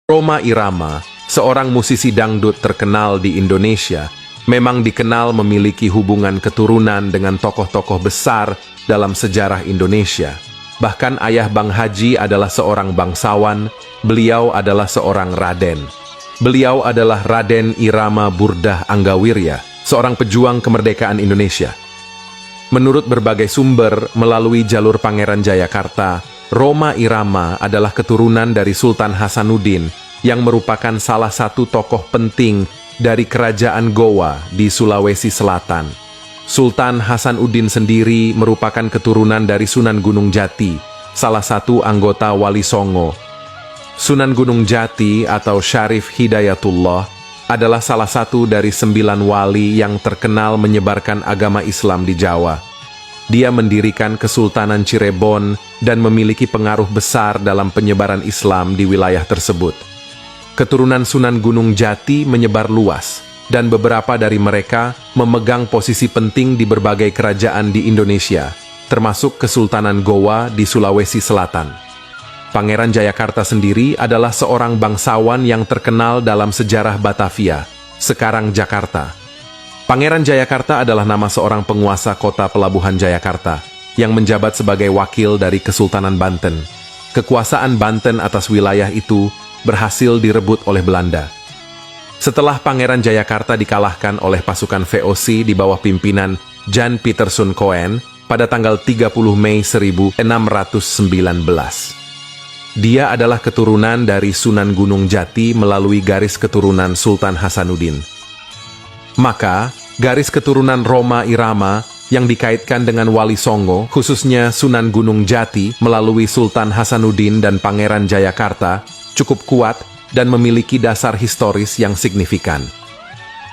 Rhoma Irama, seorang musisi dangdut terkenal di Indonesia, memang dikenal memiliki hubungan keturunan dengan tokoh-tokoh besar dalam sejarah Indonesia. Bahkan ayah Bang Haji adalah seorang bangsawan, beliau adalah seorang raden. Beliau adalah Raden Irama Burdah Anggawirya, seorang pejuang kemerdekaan Indonesia. Menurut berbagai sumber, melalui jalur Pangeran Jayakarta, Rhoma Irama adalah keturunan dari Sultan Hasanuddin yang merupakan salah satu tokoh penting dari Kerajaan Gowa di Sulawesi Selatan. Sultan Hasanuddin sendiri merupakan keturunan dari Sunan Gunung Jati, salah satu anggota Wali Songo. Sunan Gunung Jati atau Syarif Hidayatullah adalah salah satu dari 9 wali yang terkenal menyebarkan agama Islam di Jawa. Dia mendirikan Kesultanan Cirebon dan memiliki pengaruh besar dalam penyebaran Islam di wilayah tersebut. Keturunan Sunan Gunung Jati menyebar luas, dan beberapa dari mereka memegang posisi penting di berbagai kerajaan di Indonesia, termasuk Kesultanan Gowa di Sulawesi Selatan. Pangeran Jayakarta sendiri adalah seorang bangsawan yang terkenal dalam sejarah Batavia, sekarang Jakarta. Pangeran Jayakarta adalah nama seorang penguasa kota pelabuhan Jayakarta yang menjabat sebagai wakil dari Kesultanan Banten. Kekuasaan Banten atas wilayah itu berhasil direbut oleh Belanda. Setelah Pangeran Jayakarta dikalahkan oleh pasukan VOC di bawah pimpinan Jan Pieterszoon Coen pada tanggal 30 Mei 1619. Dia adalah keturunan dari Sunan Gunung Jati melalui garis keturunan Sultan Hasanuddin. Maka, garis keturunan Rhoma Irama yang dikaitkan dengan Wali Songo, khususnya Sunan Gunung Jati melalui Sultan Hasanuddin dan Pangeran Jayakarta, cukup kuat dan memiliki dasar historis yang signifikan.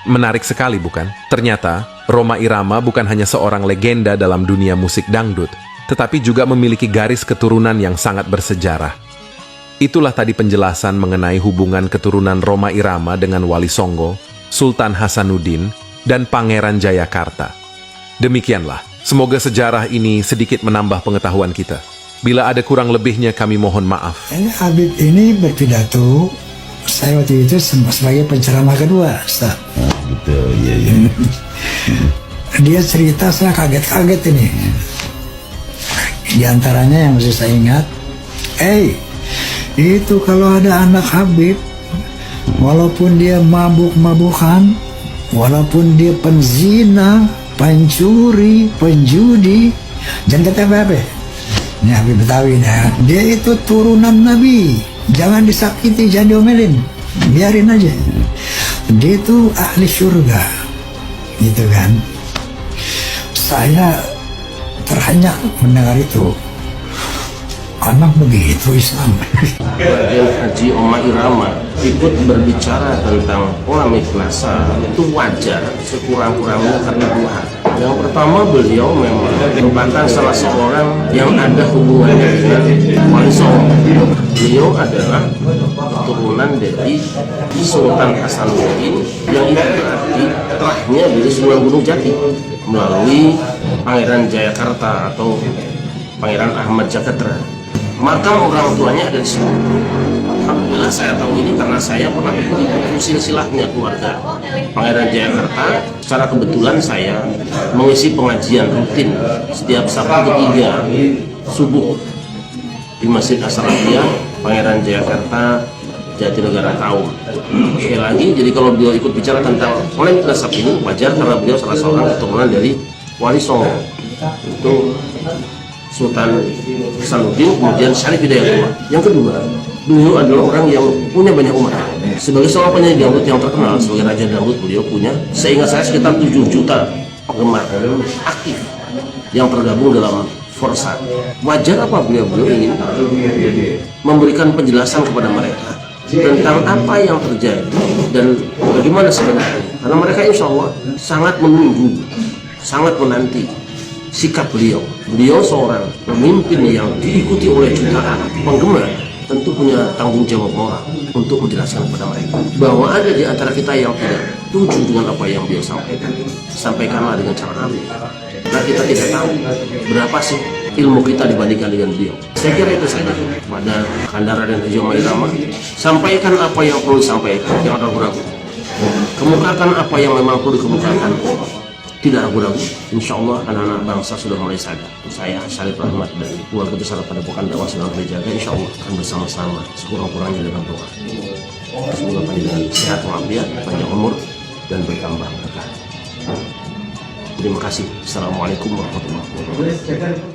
Menarik sekali, bukan? Ternyata, Rhoma Irama bukan hanya seorang legenda dalam dunia musik dangdut, tetapi juga memiliki garis keturunan yang sangat bersejarah. Itulah tadi penjelasan mengenai hubungan keturunan Rhoma Irama dengan Wali Songo, Sultan Hasanuddin, dan Pangeran Jayakarta. Demikianlah, semoga sejarah ini sedikit menambah pengetahuan kita. Bila ada kurang lebihnya kami mohon maaf. Habib ini berpidato, saya waktu itu sebagai penceramah kedua, Ustaz. Betul, iya. Dia cerita, saya kaget-kaget ini. Di antaranya yang masih saya ingat, itu kalau ada anak Habib, walaupun dia mabuk-mabukan, walaupun dia penzina, pencuri, penjudi, jangan kata apa-apa. Ini Habib Betawi, dia itu turunan Nabi. Jangan disakiti, jangan diomelin, biarin aja. Dia itu ahli surga, gitu kan. Saya terhenyak mendengar itu. Anak begitu Islam. Bagian Haji Rhoma Irama ikut berbicara tentang pola mikhlasa itu wajar sekurang-kurangnya karena 2 hal. Yang pertama, beliau memang merupakan salah seorang yang ada hubungannya dengan Wali Songo. Beliau adalah keturunan dari Sultan Hasanuddin yang itu berarti terahnya dari Sunan Gunung Jati melalui Pangeran Jayakarta atau Pangeran Ahmad Jakatra. Makam orang tuanya ada di sini. Alhamdulillah saya tahu ini karena saya pernah mengikuti silsilahnya keluarga Pangeran Jayakarta. Secara kebetulan saya mengisi pengajian rutin setiap Sabtu ketiga subuh di Masjid Asrafiyah Pangeran Jayakarta Jatinegara Kaum. Sekali lagi, jadi kalau beliau ikut bicara tentang polemik nasab ini wajar karena beliau salah seorang keturunan dari Wali Songo. Itu Sultan Hasanuddin, kemudian Syarif Hidayatullah. Yang kedua, beliau adalah orang yang punya banyak umat. Sebagai seorang penyanyi dangdut yang terkenal, sebagai raja dangdut, beliau punya, seingat saya, sekitar 7 juta penggemar aktif yang tergabung dalam Forsa. Wajar apa beliau ingin memberikan penjelasan kepada mereka tentang apa yang terjadi dan bagaimana sebenarnya. Karena mereka insya Allah sangat menunggu, sangat menanti sikap beliau. Beliau seorang pemimpin yang diikuti oleh jutaan penggemar, tentu punya tanggung jawab moral untuk menjelaskan kepada mereka bahwa ada di antara kita yang tidak setuju dengan apa yang beliau sampaikan. Sampaikanlah dengan cara halus. Nah, kita tidak tahu berapa sih ilmu kita dibandingkan dengan beliau. Saya kira itu saja pada Kandar Raden Haji Omah Irama. Sampaikan apa yang perlu disampaikan, jangan ragu-ragu. Kemukakan apa yang memang perlu dikemukakan, tidak ragu-ragu. Insya Allah anak-anak bangsa sudah mulai sadar. Saya Syarif Rahmat dan keluarga besar Padepokan Dakwah Sunan Kalijaga insya Allah akan bersama-sama sekurang-kurangnya dengan doa. Semoga panjang sehat walafiat, panjang umur dan bertambah berkah. Terima kasih. Assalamualaikum warahmatullahi wabarakatuh.